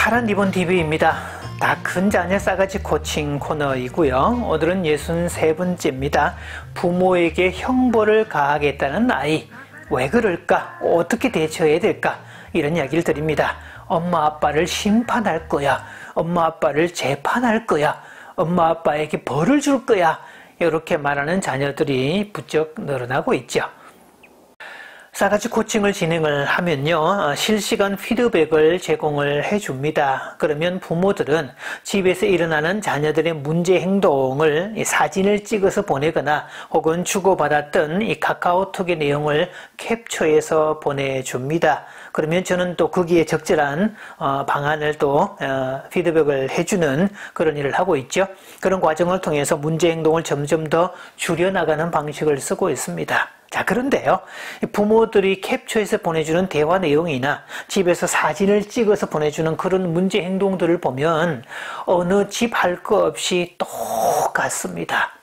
파란 리본 TV입니다. 다 큰 자녀 싸가지 코칭 코너이고요. 오늘은 63번째입니다. 부모에게 형벌을 가하겠다는 아이. 왜 그럴까? 어떻게 대처해야 될까? 이런 이야기를 드립니다. 엄마 아빠를 심판할 거야. 엄마 아빠를 재판할 거야. 엄마 아빠에게 벌을 줄 거야. 이렇게 말하는 자녀들이 부쩍 늘어나고 있죠. 싸가지 코칭을 진행을 하면요, 실시간 피드백을 제공을 해줍니다. 그러면 부모들은 집에서 일어나는 자녀들의 문제 행동을 사진을 찍어서 보내거나 혹은 주고받았던 이 카카오톡의 내용을 캡처해서 보내줍니다. 그러면 저는 또 거기에 적절한 방안을 또 피드백을 해주는 그런 일을 하고 있죠. 그런 과정을 통해서 문제 행동을 점점 더 줄여나가는 방식을 쓰고 있습니다. 자, 그런데요, 부모들이 캡처해서 보내주는 대화 내용이나 집에서 사진을 찍어서 보내주는 그런 문제 행동들을 보면 어느 집 할 거 없이 똑같습니다.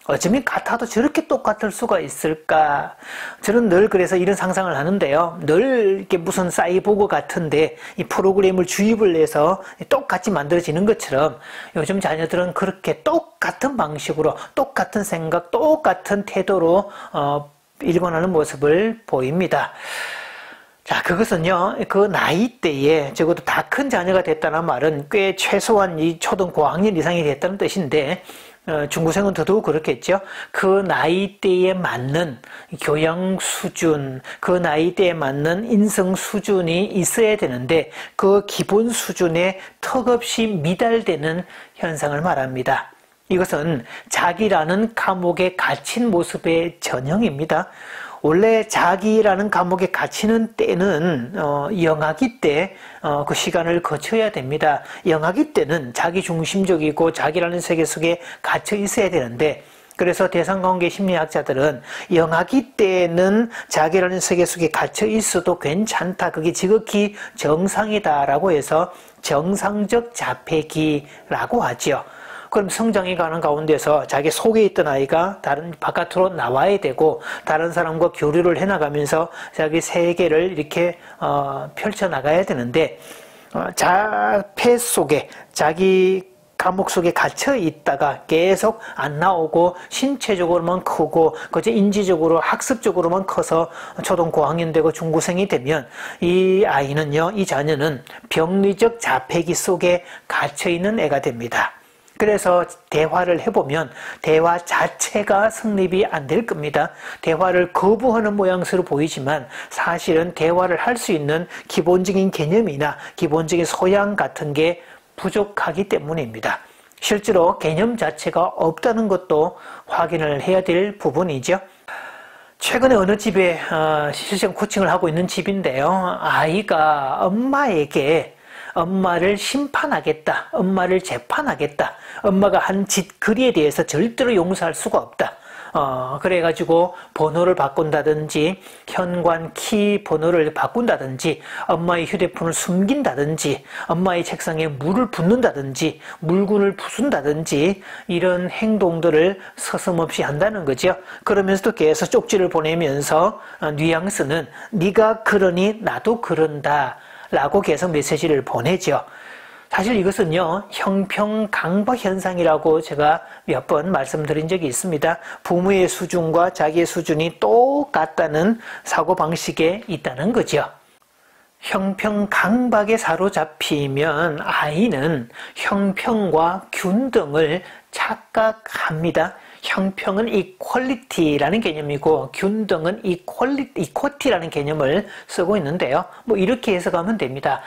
어쩌면 같아도 저렇게 똑같을 수가 있을까? 저는 늘 그래서 이런 상상을 하는데요. 늘 이렇게 무슨 사이보그 같은데 이 프로그램을 주입을 해서 똑같이 만들어지는 것처럼 요즘 자녀들은 그렇게 똑같은 방식으로 똑같은 생각, 똑같은 태도로 일관하는 모습을 보입니다. 자, 그것은요, 그 나이대에 적어도 다 큰 자녀가 됐다는 말은 꽤 최소한 이 초등 고학년 이상이 됐다는 뜻인데, 중고생은 더더욱 그렇겠죠. 그 나이대에 맞는 교양 수준, 그 나이대에 맞는 인성 수준이 있어야 되는데, 그 기본 수준에 턱없이 미달되는 현상을 말합니다. 이것은 자기라는 감옥에 갇힌 모습의 전형입니다. 원래 자기라는 감옥에 갇히는 때는 영아기 때 그 시간을 거쳐야 됩니다. 영아기 때는 자기 중심적이고 자기라는 세계 속에 갇혀 있어야 되는데, 그래서 대상관계 심리학자들은 영아기 때는 자기라는 세계 속에 갇혀 있어도 괜찮다. 그게 지극히 정상이다라고 해서 정상적 자폐기라고 하죠. 그럼 성장이 가는 가운데서 자기 속에 있던 아이가 다른 바깥으로 나와야 되고 다른 사람과 교류를 해나가면서 자기 세계를 이렇게 펼쳐나가야 되는데 자폐 속에 자기 감옥 속에 갇혀 있다가 계속 안 나오고 신체적으로만 크고 그저 인지적으로 학습적으로만 커서 초등 고학년 되고 중고생이 되면 이 아이는요, 이 자녀는 병리적 자폐기 속에 갇혀 있는 애가 됩니다. 그래서 대화를 해보면 대화 자체가 성립이 안 될 겁니다. 대화를 거부하는 모양새로 보이지만 사실은 대화를 할 수 있는 기본적인 개념이나 기본적인 소양 같은 게 부족하기 때문입니다. 실제로 개념 자체가 없다는 것도 확인을 해야 될 부분이죠. 최근에 어느 집에 실시간 코칭을 하고 있는 집인데요. 아이가 엄마에게 엄마를 심판하겠다, 엄마를 재판하겠다, 엄마가 한 짓거리에 대해서 절대로 용서할 수가 없다. 그래가지고 번호를 바꾼다든지 현관 키 번호를 바꾼다든지 엄마의 휴대폰을 숨긴다든지 엄마의 책상에 물을 붓는다든지 물건을 부순다든지 이런 행동들을 서슴없이 한다는 거죠. 그러면서도 계속 쪽지를 보내면서 뉘앙스는 네가 그러니 나도 그런다 라고 계속 메시지를 보내죠. 사실 이것은요, 형평강박 현상이라고 제가 몇 번 말씀드린 적이 있습니다. 부모의 수준과 자기의 수준이 똑같다는 사고방식에 있다는 거죠. 형평강박에 사로잡히면 아이는 형평과 균등을 착각합니다. 형평은 이퀄리티라는 개념이고 균등은 이퀄티라는 개념을 쓰고 있는데요. 뭐 이렇게 해석하면 됩니다.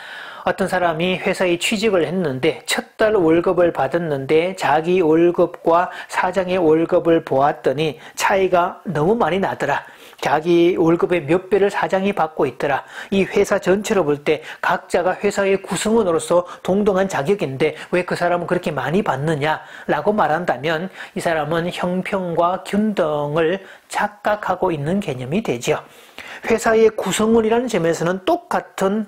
어떤 사람이 회사에 취직을 했는데 첫 달 월급을 받았는데 자기 월급과 사장의 월급을 보았더니 차이가 너무 많이 나더라. 자기 월급의 몇 배를 사장이 받고 있더라. 이 회사 전체로 볼 때 각자가 회사의 구성원으로서 동등한 자격인데 왜 그 사람은 그렇게 많이 받느냐라고 말한다면 이 사람은 형평과 균등을 착각하고 있는 개념이 되죠. 회사의 구성원이라는 점에서는 똑같은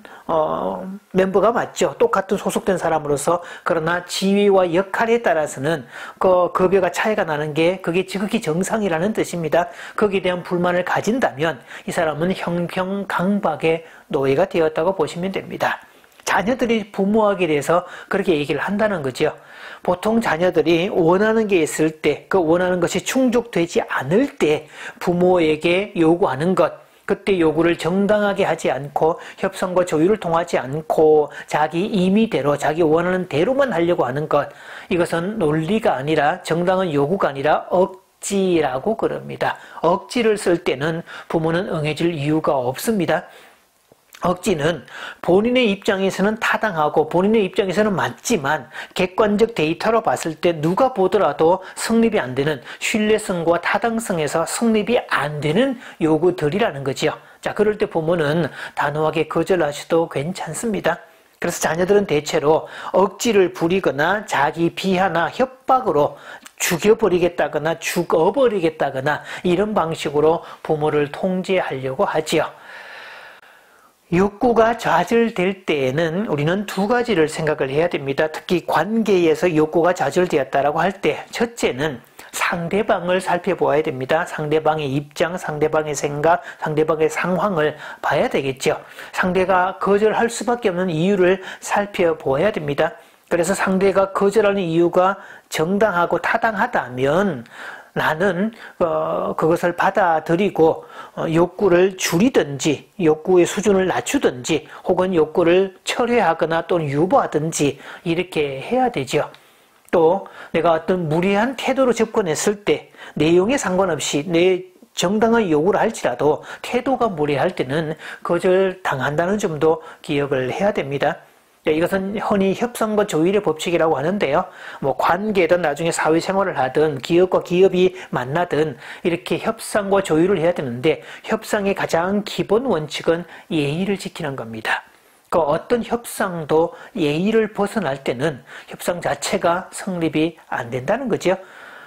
멤버가 맞죠. 똑같은 소속된 사람으로서. 그러나 지위와 역할에 따라서는 그 급여가 차이가 나는 게 그게 지극히 정상이라는 뜻입니다. 거기에 대한 불만을 가진다면 이 사람은 형평강박의 노예가 되었다고 보시면 됩니다. 자녀들이 부모에게 대해서 그렇게 얘기를 한다는 거죠. 보통 자녀들이 원하는 게 있을 때, 그 원하는 것이 충족되지 않을 때 부모에게 요구하는 것, 그때 요구를 정당하게 하지 않고 협상과 조율을 통하지 않고 자기 임의대로, 자기 원하는 대로만 하려고 하는 것, 이것은 논리가 아니라, 정당한 요구가 아니라 억지라고 그럽니다. 억지를 쓸 때는 부모는 응해줄 이유가 없습니다. 억지는 본인의 입장에서는 타당하고 본인의 입장에서는 맞지만 객관적 데이터로 봤을 때 누가 보더라도 성립이 안 되는, 신뢰성과 타당성에서 성립이 안 되는 요구들이라는 거지요. 자, 그럴 때 부모는 단호하게 거절하셔도 괜찮습니다. 그래서 자녀들은 대체로 억지를 부리거나 자기 비하나 협박으로 죽여버리겠다거나 죽어버리겠다거나 이런 방식으로 부모를 통제하려고 하지요. 욕구가 좌절될 때에는 우리는 두 가지를 생각을 해야 됩니다. 특히 관계에서 욕구가 좌절되었다라고 할 때, 첫째는 상대방을 살펴보아야 됩니다. 상대방의 입장, 상대방의 생각, 상대방의 상황을 봐야 되겠죠. 상대가 거절할 수밖에 없는 이유를 살펴보아야 됩니다. 그래서 상대가 거절하는 이유가 정당하고 타당하다면 나는 그것을 받아들이고 욕구를 줄이든지 욕구의 수준을 낮추든지 혹은 욕구를 철회하거나 또는 유보하든지 이렇게 해야 되죠. 또 내가 어떤 무리한 태도로 접근했을 때 내용에 상관없이 내 정당한 요구를 할지라도 태도가 무례할 때는 거절당한다는 점도 기억을 해야 됩니다. 이것은 흔히 협상과 조율의 법칙이라고 하는데요. 관계든 나중에 사회생활을 하든 기업과 기업이 만나든 이렇게 협상과 조율을 해야 되는데 협상의 가장 기본 원칙은 예의를 지키는 겁니다. 그 어떤 협상도 예의를 벗어날 때는 협상 자체가 성립이 안 된다는 거죠.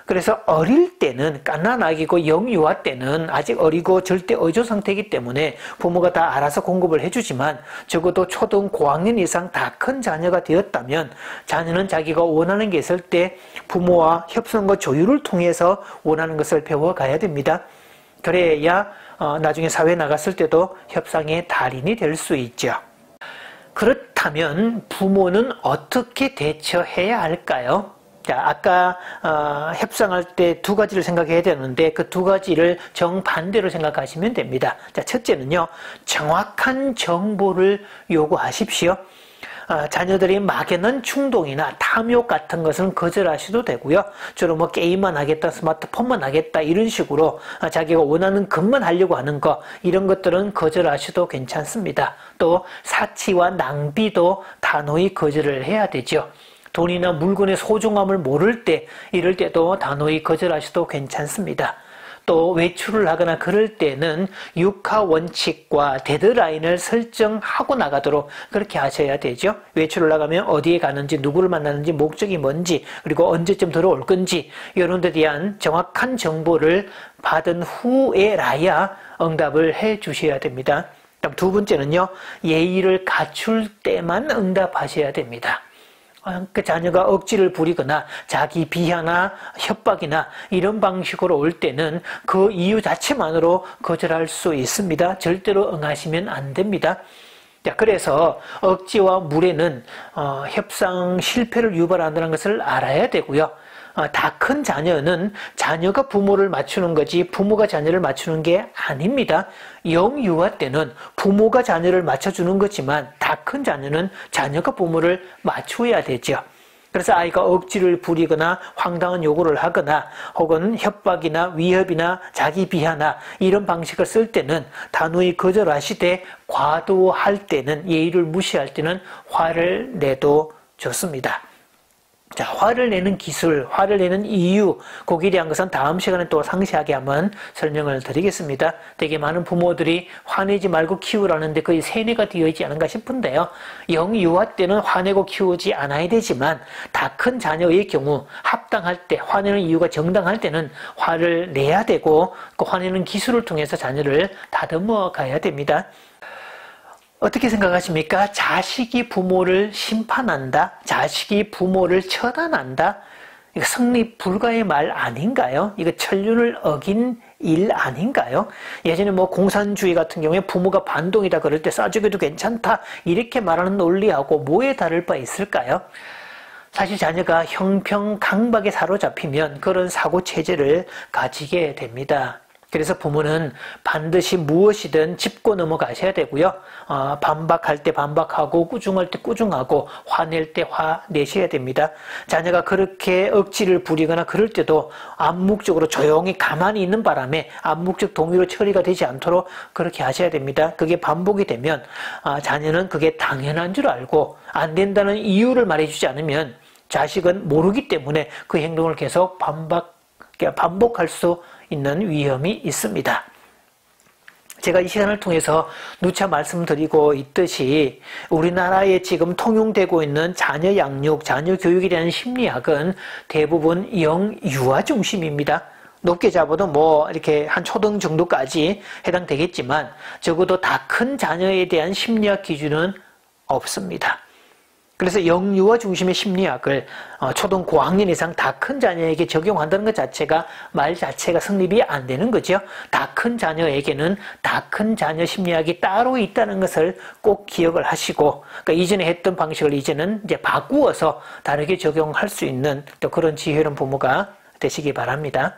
그래서 어릴 때는 갓난아기고 영유아 때는 아직 어리고 절대 어조 상태이기 때문에 부모가 다 알아서 공급을 해주지만 적어도 초등 고학년 이상 다 큰 자녀가 되었다면 자녀는 자기가 원하는 게 있을 때 부모와 협상과 조율을 통해서 원하는 것을 배워가야 됩니다. 그래야 나중에 사회에 나갔을 때도 협상의 달인이 될 수 있죠. 그렇다면 부모는 어떻게 대처해야 할까요? 자, 아까 협상할 때 두 가지를 생각해야 되는데 그 두 가지를 정반대로 생각하시면 됩니다. 자, 첫째는요, 정확한 정보를 요구하십시오. 자녀들이 막연한 충동이나 탐욕 같은 것은 거절하셔도 되고요. 주로 게임만 하겠다, 스마트폰만 하겠다 이런 식으로 자기가 원하는 것만 하려고 하는 거, 이런 것들은 거절하셔도 괜찮습니다. 또 사치와 낭비도 단호히 거절을 해야 되죠. 돈이나 물건의 소중함을 모를 때, 이럴 때도 단호히 거절하셔도 괜찮습니다. 또 외출을 하거나 그럴 때는 육하 원칙과 데드라인을 설정하고 나가도록 그렇게 하셔야 되죠. 외출을 나가면 어디에 가는지, 누구를 만나는지, 목적이 뭔지, 그리고 언제쯤 들어올 건지 이런 데 대한 정확한 정보를 받은 후에라야 응답을 해 주셔야 됩니다. 그다음 두 번째는요, 예의를 갖출 때만 응답하셔야 됩니다. 그 자녀가 억지를 부리거나 자기 비하나 협박이나 이런 방식으로 올 때는 그 이유 자체만으로 거절할 수 있습니다. 절대로 응하시면 안 됩니다. 자, 그래서 억지와 무례는 협상 실패를 유발한다는 것을 알아야 되고요. 다 큰 자녀는 자녀가 부모를 맞추는 거지 부모가 자녀를 맞추는 게 아닙니다. 영유아 때는 부모가 자녀를 맞춰주는 거지만 다 큰 자녀는 자녀가 부모를 맞춰야 되죠. 그래서 아이가 억지를 부리거나 황당한 요구를 하거나 혹은 협박이나 위협이나 자기 비하나 이런 방식을 쓸 때는 단호히 거절하시되 과도할 때는, 예의를 무시할 때는 화를 내도 좋습니다. 자, 화를 내는 기술, 화를 내는 이유, 거기에 대한 것은 다음 시간에 또 상세하게 한번 설명을 드리겠습니다. 되게 많은 부모들이 화내지 말고 키우라는데 거의 세뇌가 되어 있지 않은가 싶은데요. 영유아 때는 화내고 키우지 않아야 되지만 다 큰 자녀의 경우 합당할 때, 화내는 이유가 정당할 때는 화를 내야 되고 그 화내는 기술을 통해서 자녀를 다듬어 가야 됩니다. 어떻게 생각하십니까? 자식이 부모를 심판한다? 자식이 부모를 처단한다? 이거 성립 불가의 말 아닌가요? 이거 천륜을 어긴 일 아닌가요? 예전에 뭐 공산주의 같은 경우에 부모가 반동이다 그럴 때 싸주기도 괜찮다 이렇게 말하는 논리하고 뭐에 다를 바 있을까요? 사실 자녀가 형평 강박에 사로잡히면 그런 사고 체제를 가지게 됩니다. 그래서 부모는 반드시 무엇이든 짚고 넘어가셔야 되고요. 반박할 때 반박하고 꾸중할 때 꾸중하고 화낼 때 화내셔야 됩니다. 자녀가 그렇게 억지를 부리거나 그럴 때도 암묵적으로 조용히 가만히 있는 바람에 암묵적 동의로 처리가 되지 않도록 그렇게 하셔야 됩니다. 그게 반복이 되면 자녀는 그게 당연한 줄 알고 안 된다는 이유를 말해주지 않으면 자식은 모르기 때문에 그 행동을 계속 반복할 수 있는 위험이 있습니다. 제가 이 시간을 통해서 누차 말씀드리고 있듯이 우리나라에 지금 통용되고 있는 자녀 양육, 자녀 교육에 대한 심리학은 대부분 영유아 중심입니다. 높게 잡아도 뭐 이렇게 한 초등 정도까지 해당되겠지만 적어도 다 큰 자녀에 대한 심리학 기준은 없습니다. 그래서 영유아 중심의 심리학을 초등 고학년 이상 다 큰 자녀에게 적용한다는 것 자체가 말 자체가 성립이 안 되는 거죠. 다 큰 자녀에게는 다 큰 자녀 심리학이 따로 있다는 것을 꼭 기억을 하시고, 그러니까 이전에 했던 방식을 이제는 이제 바꾸어서 다르게 적용할 수 있는 또 그런 지혜로운 부모가 되시기 바랍니다.